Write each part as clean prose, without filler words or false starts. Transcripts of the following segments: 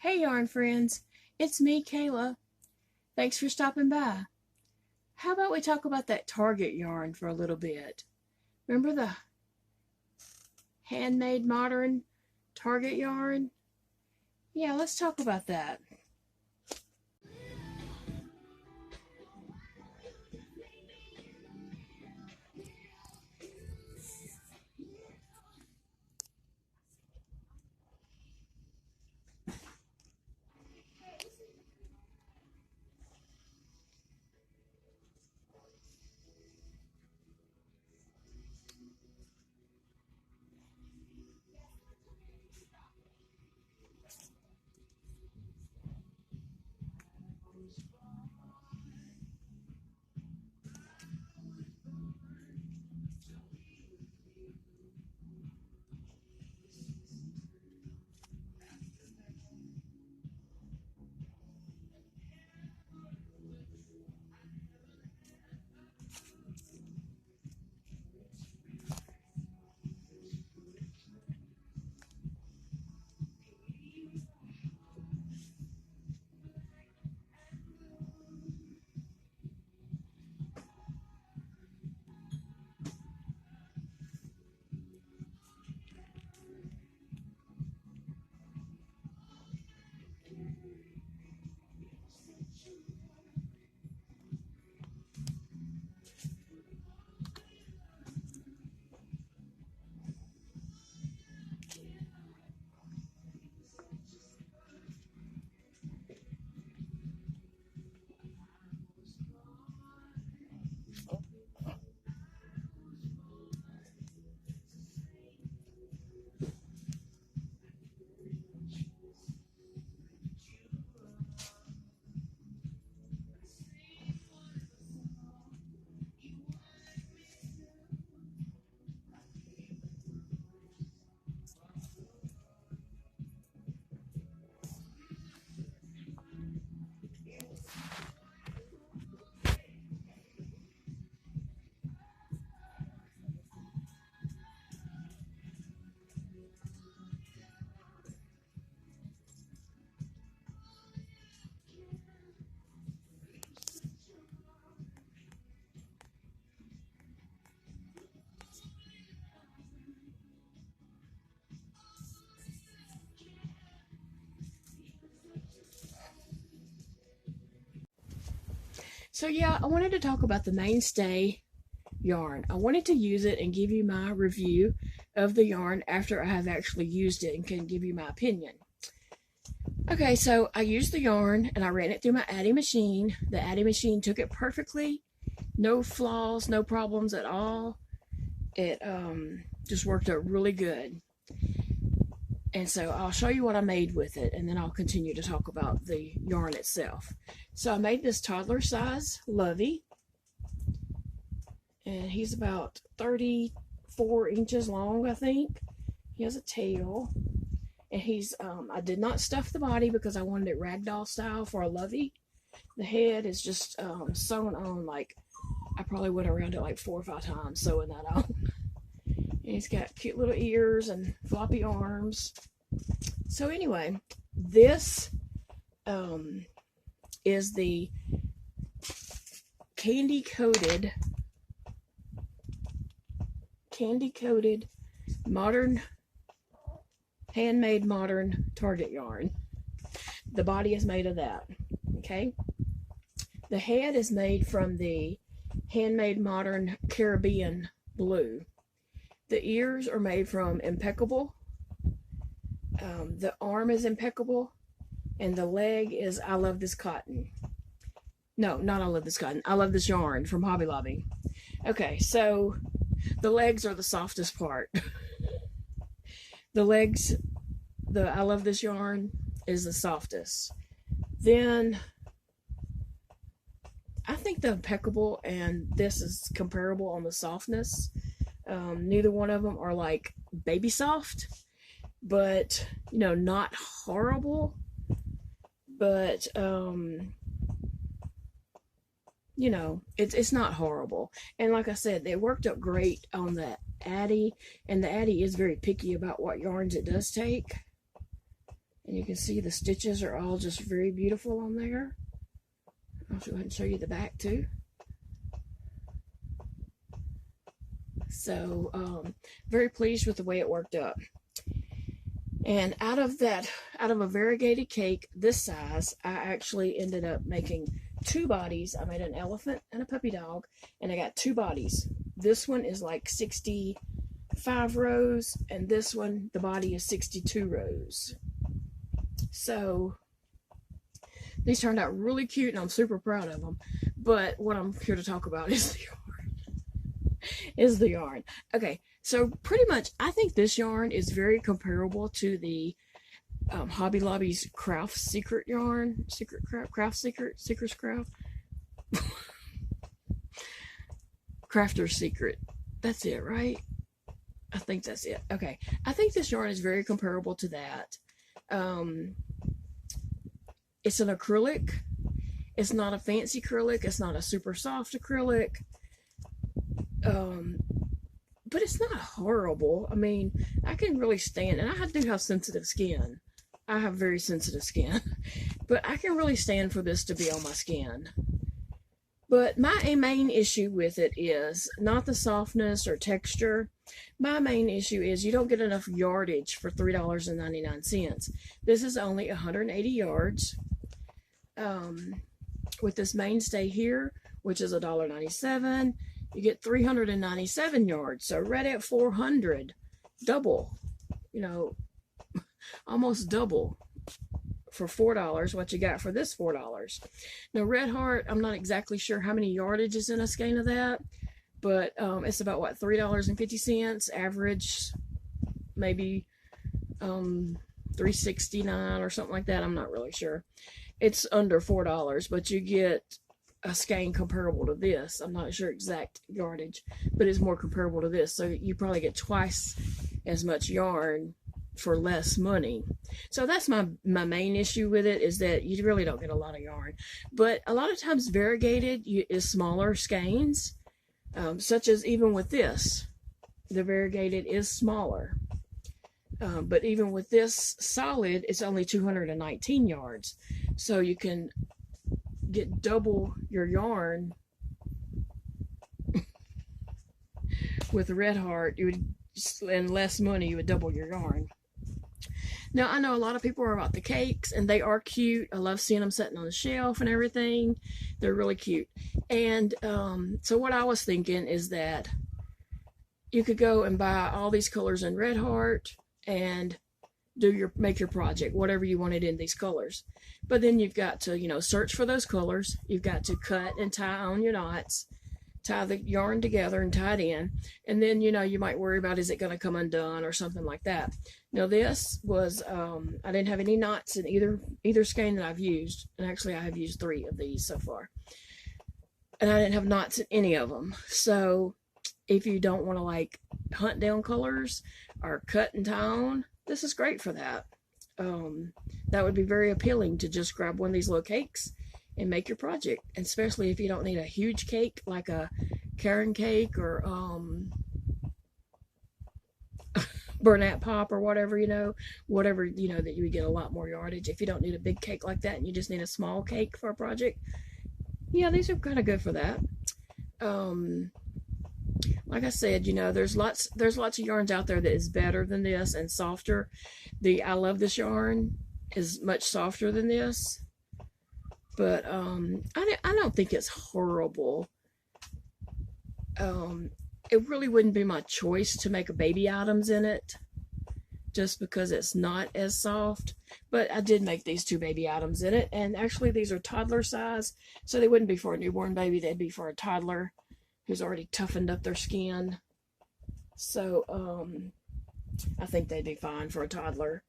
Hey yarn friends, it's me, Kayla. Thanks for stopping by. How about we talk about that Target yarn for a little bit? Remember the handmade modern Target yarn? Yeah, let's talk about that. So yeah, I wanted to talk about the mainstay yarn. I wanted to use it and give you my review of the yarn after I have actually used it and can give you my opinion. Okay, so I used the yarn and I ran it through my Addy machine. The Addy machine took it perfectly. No flaws, no problems at all. It just worked out really good. And so I'll show you what I made with it, and then I'll continue to talk about the yarn itself. So I made this toddler size Lovey, and he's about 34 inches long, I think. He has a tail, and he's, I did not stuff the body because I wanted it ragdoll style for a Lovey. The head is just sewn on, like, I probably went around it like 4 or 5 times sewing that on. And he's got cute little ears and floppy arms. So anyway, this is the candy coated modern, handmade modern Target yarn. The body is made of that. Okay. The head is made from the handmade modern Caribbean blue. The ears are made from impeccable. The arm is impeccable. And the leg is I love this cotton. No, not I love this cotton. I love this yarn from Hobby Lobby. Okay, so the legs are the softest part. The legs, the I love this yarn is the softest. Then I think the impeccable and this is comparable on the softness. Neither one of them are like baby soft, but you know, not horrible, but you know, it's not horrible. And like I said, they worked up great on the Addy, and the Addy is very picky about what yarns it does take. And you can see the stitches are all just very beautiful on there. I'll go ahead and show you the back too. So very pleased with the way it worked up. And out of a variegated cake this size, I actually ended up making 2 bodies. I made an elephant and a puppy dog, and I got 2 bodies. This one is like 65 rows, and this one, the body is 62 rows. So these turned out really cute, and I'm super proud of them. But what I'm here to talk about is the yarn. Okay, so pretty much I think this yarn is very comparable to the Hobby Lobby's Craft Secret yarn. Secret's Craft. Crafter's Secret. That's it, right? I think that's it. Okay, I think this yarn is very comparable to that. It's an acrylic. It's not a fancy acrylic. It's not a super soft acrylic. But it's not horrible. I mean, I can really stand, and I do have sensitive skin. I have very sensitive skin, but I can really stand for this to be on my skin. But my main issue with it is not the softness or texture. My main issue is you don't get enough yardage for $3.99. This is only 180 yards. With this mainstay here, which is $1.97, you get 397 yards. So right at 400, double, you know, almost double for $4 what you got for this $4. Now Red Heart, I'm not exactly sure how many yardage is in a skein of that, but it's about what, $3.50 average, maybe $3.69 or something like that. I'm not really sure. It's under $4, but you get a skein comparable to this. I'm not sure exact yardage, but it's more comparable to this. So you probably get twice as much yarn for less money. So that's my main issue with it, is that you really don't get a lot of yarn. But a lot of times variegated is smaller skeins, such as even with this. The variegated is smaller. But even with this solid, it's only 219 yards. So you can get double your yarn. With Red Heart, you would, and less money, you would double your yarn. Now, I know a lot of people are about the cakes, and they are cute. I love seeing them sitting on the shelf and everything. They're really cute. And so what I was thinking is that you could go and buy all these colors in Red Heart and make your project, whatever you wanted in these colors. But then you've got to, you know, search for those colors. You've got to cut and tie on your knots, tie the yarn together and tie it in. And then, you know, you might worry about, is it going to come undone or something like that. Now this was, I didn't have any knots in either skein that I've used. And actually I have used 3 of these so far. And I didn't have knots in any of them. So if you don't want to like hunt down colors or cut and tie on, this is great for that. That would be very appealing, to just grab one of these little cakes and make your project. And especially if you don't need a huge cake like a Karen cake or Bernat Pop or whatever, you know, that you would get a lot more yardage. If you don't need a big cake like that and you just need a small cake for a project, yeah, these are kind of good for that. Like I said, you know, there's lots of yarns out there that is better than this and softer. The I Love This yarn is much softer than this, but I don't think it's horrible. It really wouldn't be my choice to make a baby items in it, just because it's not as soft. But I did make these 2 baby items in it, and actually these are toddler size, so they wouldn't be for a newborn baby, they'd be for a toddler who's already toughened up their skin. So I think they'd be fine for a toddler.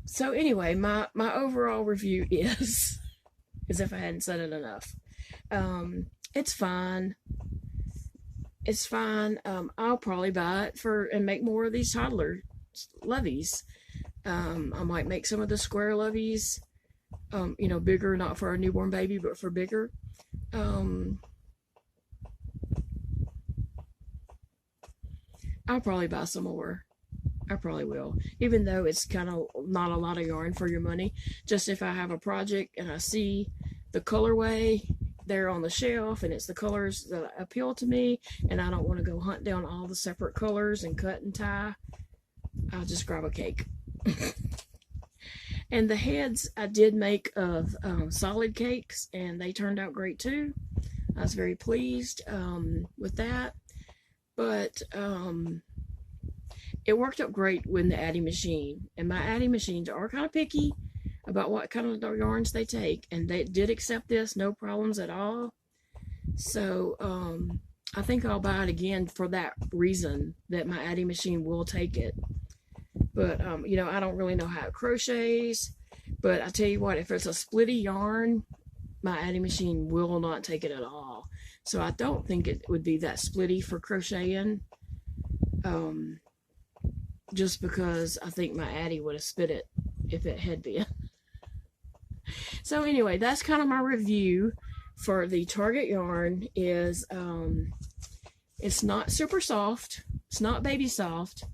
So anyway, my overall review is, as if I hadn't said it enough, it's fine. It's fine. I'll probably buy it and make more of these toddler loveys. I might make some of the square loveys, you know, bigger, not for a newborn baby, but for bigger. I'll probably buy some more. I probably will, even though it's kind of not a lot of yarn for your money. Just if I have a project and I see the colorway there on the shelf and it's the colors that appeal to me and I don't want to go hunt down all the separate colors and cut and tie, I'll just grab a cake. And the heads I did make of solid cakes, and they turned out great too. I was very pleased with that. But it worked out great with the adding machine. And my adding machines are kind of picky about what kind of yarns they take. And they did accept this, no problems at all. So I think I'll buy it again for that reason, that my adding machine will take it. But, you know, I don't really know how it crochets. But I tell you what, if it's a splitty yarn, my adding machine will not take it at all. So I don't think it would be that splitty for crocheting. Just because I think my Addie would have spit it if it had been. So anyway, that's kind of my review for the Target yarn. Is it's not super soft. It's not baby soft.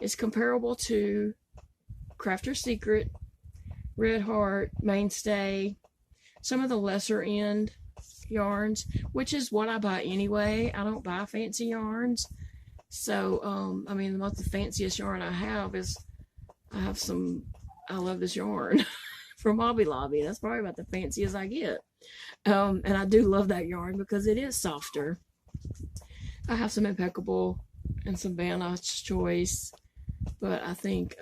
It's comparable to Crafter's Secret, Red Heart, Mainstay, some of the lesser end yarns, which is what I buy anyway. I don't buy fancy yarns. So, I mean, the fanciest yarn I have is, I love this yarn from Hobby Lobby. That's probably about the fanciest I get. And I do love that yarn because it is softer. I have some Impeccable and some Van Nocht's Choice, but I think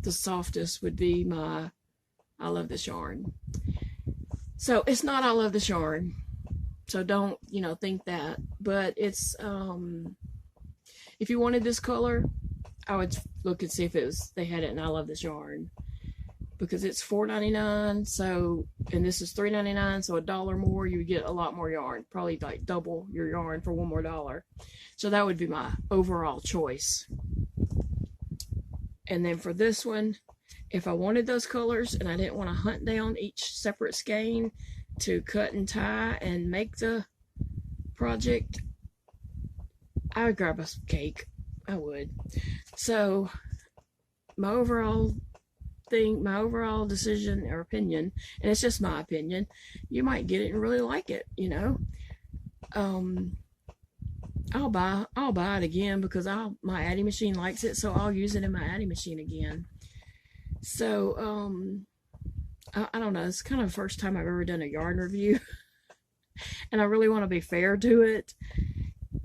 the softest would be my I love this yarn. So it's not I love this yarn. So don't, you know, think that. But it's, if you wanted this color, I would look and see if they had it in I love this yarn. Because it's $4.99, so, and this is $3.99, so $1 more, you would get a lot more yarn. Probably like double your yarn for $1 more. So that would be my overall choice. And then for this one, if I wanted those colors and I didn't want to hunt down each separate skein to cut and tie and make the project, I would grab a cake. I would. So my overall decision or opinion, and it's just my opinion, you might get it and really like it, you know. I'll buy it again because my adding machine likes it, so I'll use it in my adding machine again. So I don't know, it's kind of the first time I've ever done a yarn review. And I really want to be fair to it.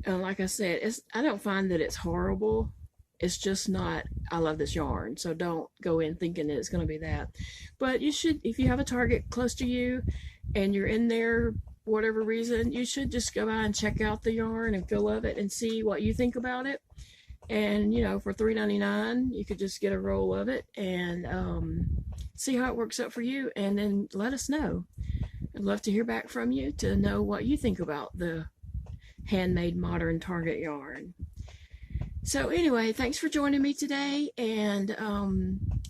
Like I said, I don't find that it's horrible. It's just not, I love this yarn. So don't go in thinking that it's going to be that. But you should, if you have a Target close to you and you're in there, whatever reason, you should just go by and check out the yarn and feel of it and see what you think about it. And, you know, for $3.99, you could just get a roll of it and see how it works out for you. And then let us know. I'd love to hear back from you to know what you think about the handmade modern Target yarn. So anyway, thanks for joining me today. And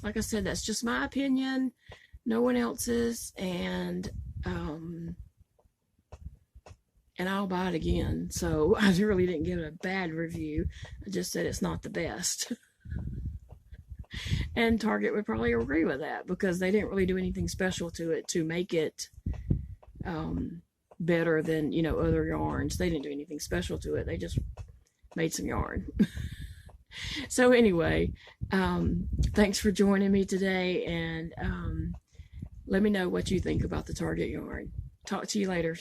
like I said, that's just my opinion, no one else's. And I'll buy it again. So I really didn't give it a bad review. I just said it's not the best. And Target would probably agree with that because they didn't really do anything special to it to make it better than, you know, other yarns. They didn't do anything special to it. They just made some yarn. So anyway, thanks for joining me today, and let me know what you think about the Target yarn. Talk to you later.